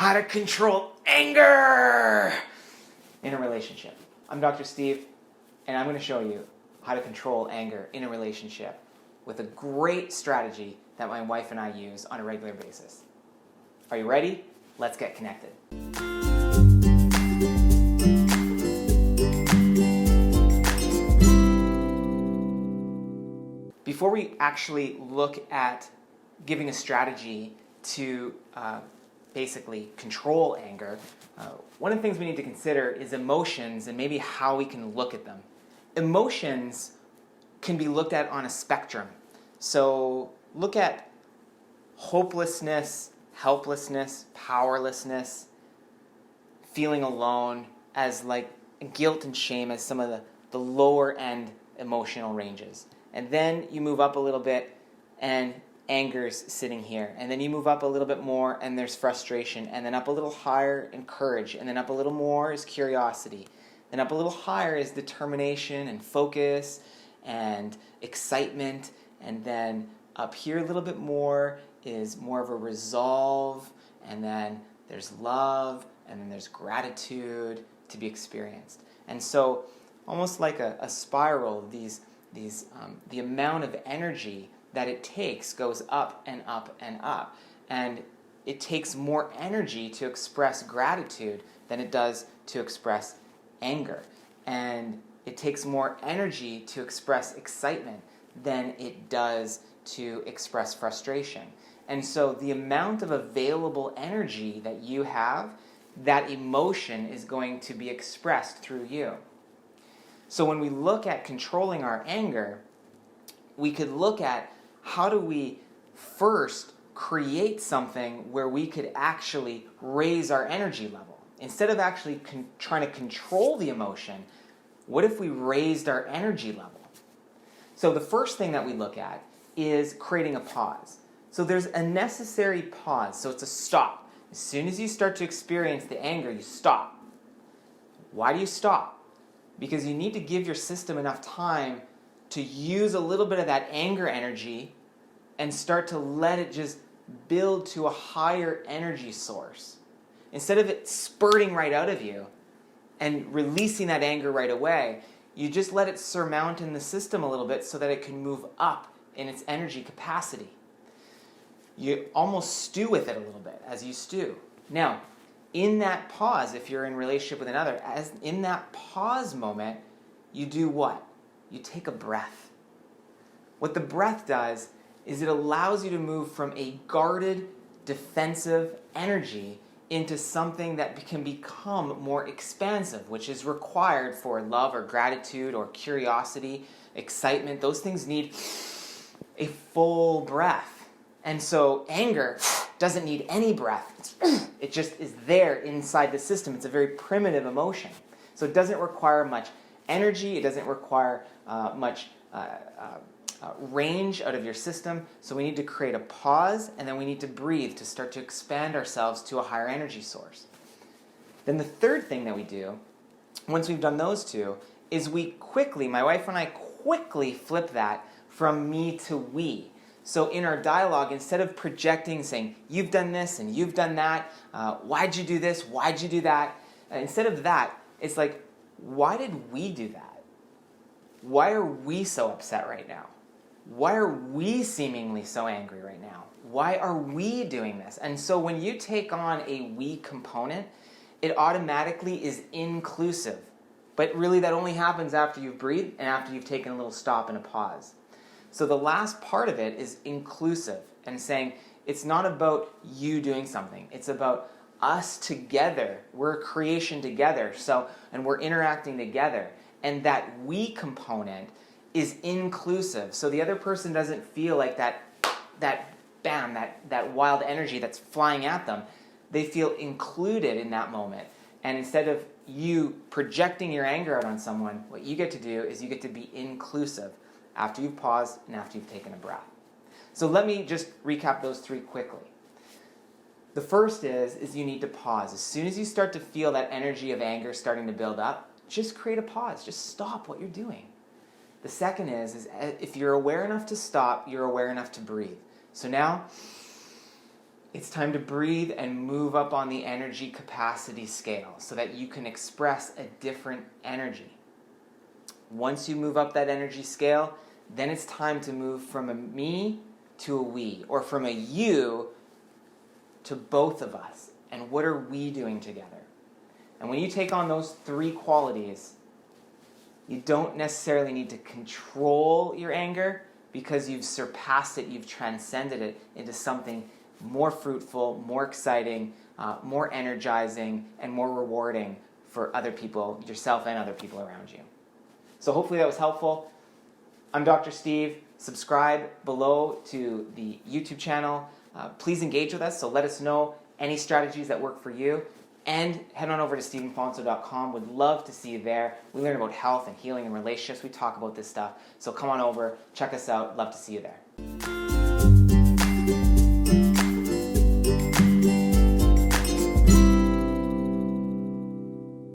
how to control anger in a relationship. I'm Dr. Steve, and I'm going to show you how to control anger in a relationship with a great strategy that my wife and I use on a regular basis. Are you ready? Let's get connected. Before we actually look at giving a strategy to basically control anger, one of the things we need to consider is emotions and maybe how we can look at them. Emotions can be looked at on a spectrum. So look at hopelessness, helplessness, powerlessness, feeling alone as like guilt and shame as some of the lower end emotional ranges. And then you move up a little bit and anger's sitting here. And then you move up a little bit more and there's frustration. And then up a little higher and courage. And then up a little more is curiosity. Then up a little higher is determination and focus and excitement. And then up here a little bit more is more of a resolve. And then there's love. And then there's gratitude to be experienced. And so almost like a spiral, the amount of energy that it takes goes up and up and up. And it takes more energy to express gratitude than it does to express anger. And it takes more energy to express excitement than it does to express frustration. And so the amount of available energy that you have, that emotion is going to be expressed through you. So when we look at controlling our anger, we could look at how do we first create something where we could actually raise our energy level. Instead of actually trying to control the emotion, what if we raised our energy level? So the first thing that we look at is creating a pause. So there's a necessary pause, so it's a stop. As soon as you start to experience the anger, you stop. Why do you stop? Because you need to give your system enough time to use a little bit of that anger energy and start to let it just build to a higher energy source. Instead of it spurting right out of you and releasing that anger right away, you just let it surmount in the system a little bit so that it can move up in its energy capacity. You almost stew with it a little bit as you stew. Now, in that pause, if you're in relationship with another, in that pause moment, you do what? You take a breath. What the breath does is it allows you to move from a guarded, defensive energy into something that can become more expansive, which is required for love or gratitude or curiosity, excitement. Those things need a full breath. And so anger doesn't need any breath. It just is there inside the system. It's a very primitive emotion. So it doesn't require much energy. It doesn't require much range out of your system. So we need to create a pause, and then we need to breathe to start to expand ourselves to a higher energy source. Then the third thing that we do, once we've done those two, is my wife and I quickly flip that from me to we. So in our dialogue, instead of projecting, saying, you've done this and you've done that, why'd you do this, why'd you do that? Instead of that, it's like, why did we do that? Why are we so upset right now? Why are we seemingly so angry right now? Why are we doing this? And so when you take on a we component, it automatically is inclusive. But really that only happens after you've breathed and after you've taken a little stop and a pause. So the last part of it is inclusive and saying it's not about you doing something. It's about us together. We're a creation together. And we're interacting together. And that we component is inclusive. So the other person doesn't feel like that wild energy that's flying at them. They feel included in that moment. And instead of you projecting your anger out on someone, what you get to do is you get to be inclusive after you've paused and after you've taken a breath. So let me just recap those three quickly. The first is you need to pause. As soon as you start to feel that energy of anger starting to build up, just create a pause. Just stop what you're doing. The second is if you're aware enough to stop, you're aware enough to breathe. So now, it's time to breathe and move up on the energy capacity scale so that you can express a different energy. Once you move up that energy scale, then it's time to move from a me to a we, or from a you to both of us. And what are we doing together? And when you take on those three qualities, you don't necessarily need to control your anger because you've surpassed it, you've transcended it into something more fruitful, more exciting, more energizing, and more rewarding for other people, yourself and other people around you. So hopefully that was helpful. I'm Dr. Steve. Subscribe below to the YouTube channel. Please engage with us, so let us know any strategies that work for you. And head on over to StephenFonso.com. Would love to see you there. We learn about health and healing and relationships. We talk about this stuff. So come on over, check us out. Love to see you there.